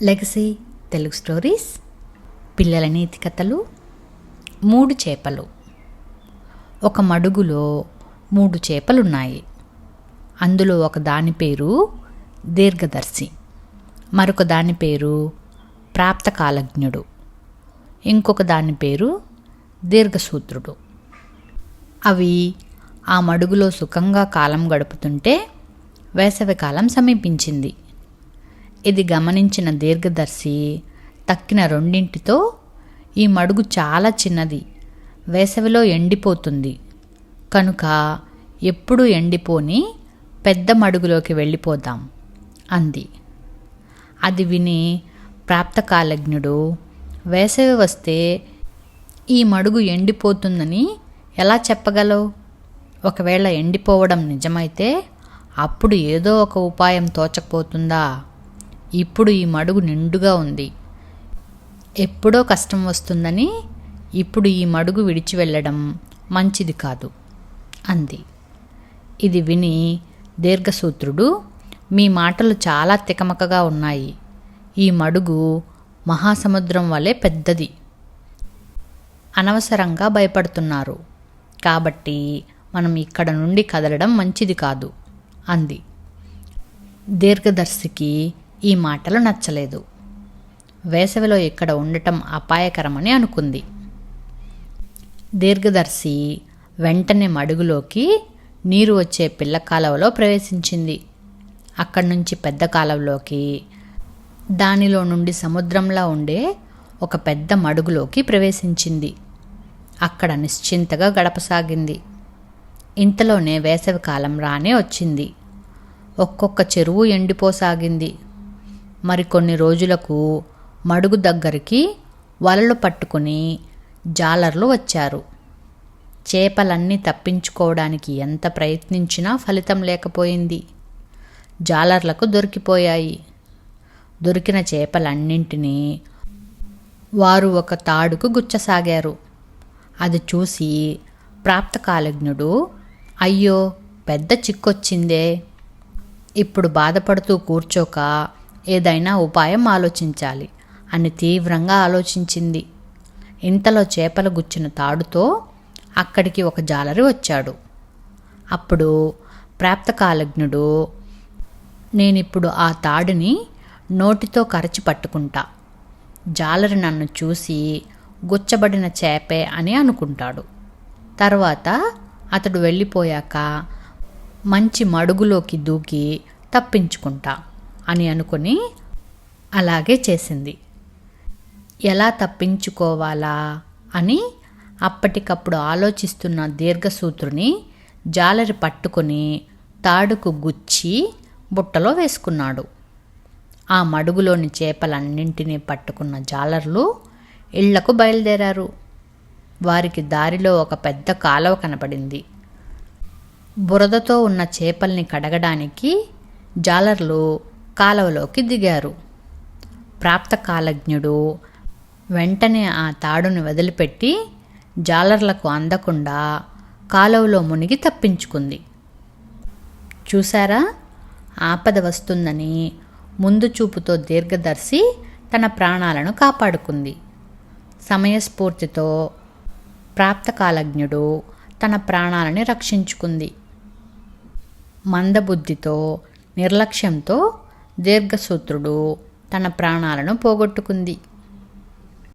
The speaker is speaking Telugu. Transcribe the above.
లెగసీ తెలుగు స్టోరీస్, పిల్లల నీతి కథలు. 3 చేపలు. ఒక మడుగులో 3 చేపలున్నాయి. అందులో ఒక దాని పేరు దీర్ఘదర్శి, మరొక దాని పేరు ప్రాప్తకాలజ్ఞుడు, ఇంకొక దాని పేరు దీర్ఘసూత్రుడు. అవి ఆ మడుగులో సుఖంగా కాలం గడుపుతుంటే వేసవికాలం సమీపించింది. ఇది గమనించిన దీర్ఘదర్శి తక్కిన రెండింటితో, ఈ మడుగు చాలా చిన్నది, వేసవిలో ఎండిపోతుంది, కనుక ఎప్పుడూ ఎండిపోని పెద్ద మడుగులోకి వెళ్ళిపోదాం అంది. అది విని ప్రాప్తకాలజ్ఞుడు, వేసవి వస్తే ఈ మడుగు ఎండిపోతుందని ఎలా చెప్పగలవు? ఒకవేళ ఎండిపోవడం నిజమైతే అప్పుడు ఏదో ఒక ఉపాయం తోచకపోతుందా? ఇప్పుడు ఈ మడుగు నిండుగా ఉంది, ఎప్పుడో కష్టం వస్తుందని ఇప్పుడు ఈ మడుగు విడిచి వెళ్ళడం మంచిది కాదు అంది. ఇది విని దీర్ఘసూత్రుడు, మీ మాటలు చాలా తికమకగా ఉన్నాయి. ఈ మడుగు మహాసముద్రం వలె పెద్దది, అనవసరంగా భయపడుతున్నారు, కాబట్టి మనం ఇక్కడ నుండి కదలడం మంచిది కాదు అంది. దీర్ఘదర్శికి ఈ మాటలు నచ్చలేదు. వేసవిలో ఇక్కడ ఉండటం అపాయకరమని అనుకుంది. దీర్ఘదర్శి వెంటనే మడుగులోకి నీరు వచ్చే పిల్ల కాలువలో ప్రవేశించింది. అక్కడి నుంచి పెద్ద కాలువలోకి, దానిలో నుండి సముద్రంలా ఉండే ఒక పెద్ద మడుగులోకి ప్రవేశించింది. అక్కడ నిశ్చింతగా గడపసాగింది. ఇంతలోనే వేసవికాలం రానే వచ్చింది. ఒక్కొక్క చెరువు ఎండిపోసాగింది. మరికొన్ని రోజులకు మడుగు దగ్గరికి వలలు పట్టుకుని జాలర్లు వచ్చారు. చేపలన్నీ తప్పించుకోవడానికి ఎంత ప్రయత్నించినా ఫలితం లేకపోయింది. జాలర్లకు దొరికిపోయాయి. దొరికిన చేపలన్నింటినీ వారు ఒక తాడుకు గుచ్చసాగారు. అది చూసి ప్రాప్తకాలజ్ఞుడు, అయ్యో, పెద్ద చిక్కొచ్చిందే, ఇప్పుడు బాధపడుతూ కూర్చోక ఏదైనా ఉపాయం ఆలోచించాలి అని తీవ్రంగా ఆలోచించింది. ఇంతలో చేపలు గుచ్చిన తాడుతో అక్కడికి ఒక జాలరి వచ్చాడు. అప్పుడు ప్రాప్తకాలజ్ఞుడు, నేనిప్పుడు ఆ తాడుని నోటితో కరచి పట్టుకుంటా, జాలరి నన్ను చూసి గుచ్చబడిన చేపే అని అనుకుంటాడు. తర్వాత అతడు వెళ్ళిపోయాక మంచి మడుగులోకి దూకి తప్పించుకుంటా అని అనుకుని అలాగే చేసింది. ఎలా తప్పించుకోవాలా అని అప్పటికప్పుడు ఆలోచిస్తున్న దీర్ఘసూత్రుని జాలరి పట్టుకొని తాడుకు గుచ్చి బుట్టలో వేసుకున్నాడు. ఆ మడుగులోని చేపలన్నింటినీ పట్టుకున్న జాలర్లు ఇళ్లకు బయలుదేరారు. వారికి దారిలో ఒక పెద్ద కాలువ కనపడింది. బురదతో ఉన్న చేపల్ని కడగడానికి జాలర్లు కాలువలోకి దిగారు. ప్రాప్తకాలజ్ఞుడు వెంటనే ఆ తాడుని వదిలిపెట్టి జాలర్లకు అందకుండా కాలువలో మునిగి తప్పించుకుంది. చూశారా, ఆపద వస్తుందని ముందు చూపుతో దీర్ఘదర్శి తన ప్రాణాలను కాపాడుకుంది. సమయస్ఫూర్తితో ప్రాప్తకాలజ్ఞుడు తన ప్రాణాలని రక్షించుకుంది. మందబుద్ధితో, నిర్లక్ష్యంతో దీర్ఘసూత్రుడు తన ప్రాణాలను పోగొట్టుకుంది.